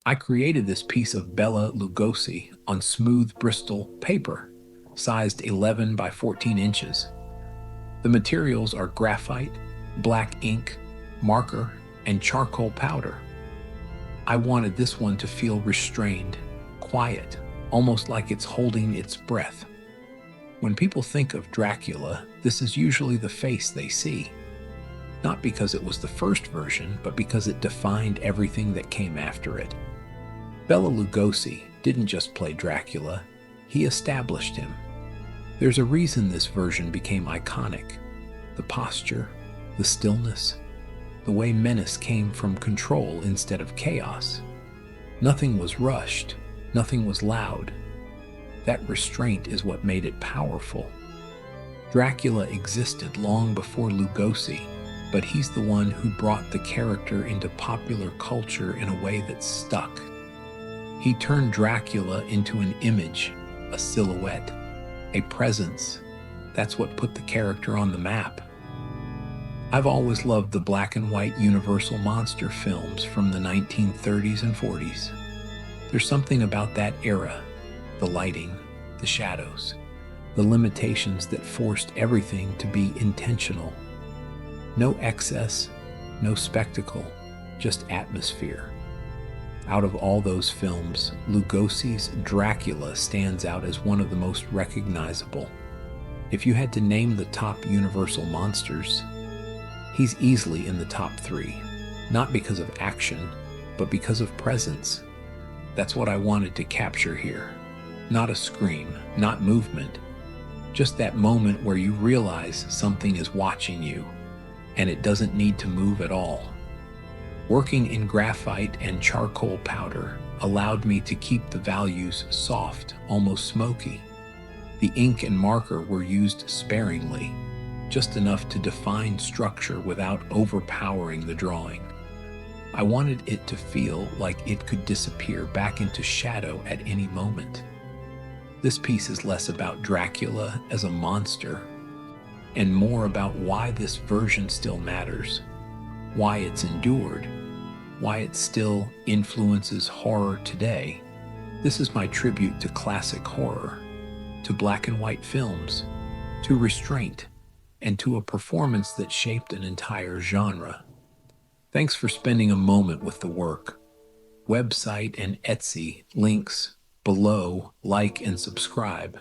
I created this piece of Bella Lugosi on smooth Bristol paper, sized 11 by 14 inches. The materials are graphite, black ink, marker, and charcoal powder. I wanted this one to feel restrained, quiet, almost like it's holding its breath. When people think of Dracula, this is usually the face they see. Not because it was the first version, but because it defined everything that came after it. Bela Lugosi didn't just play Dracula, he established him. There's a reason this version became iconic. The posture, the stillness, the way menace came from control instead of chaos. Nothing was rushed, nothing was loud. That restraint is what made it powerful. Dracula existed long before Lugosi, but he's the one who brought the character into popular culture in a way that stuck. He turned Dracula into an image, a silhouette, a presence. That's what put the character on the map. I've always loved the black and white Universal monster films from the 1930s and 40s. There's something about that era, the lighting, the shadows, the limitations that forced everything to be intentional. No excess, no spectacle, just atmosphere. Out of all those films, Lugosi's Dracula stands out as one of the most recognizable. If you had to name the top Universal monsters, he's easily in the top 3, not because of action, but because of presence. That's what I wanted to capture here. Not a scream, not movement, just that moment where you realize something is watching you, and it doesn't need to move at all. Working in graphite and charcoal powder allowed me to keep the values soft, almost smoky. The ink and marker were used sparingly, just enough to define structure without overpowering the drawing. I wanted it to feel like it could disappear back into shadow at any moment. This piece is less about Dracula as a monster and more about why this version still matters, why it's endured, why it still influences horror today. This is my tribute to classic horror, to black and white films, to restraint, and to a performance that shaped an entire genre. Thanks for spending a moment with the work. Website and Etsy links below, like and subscribe.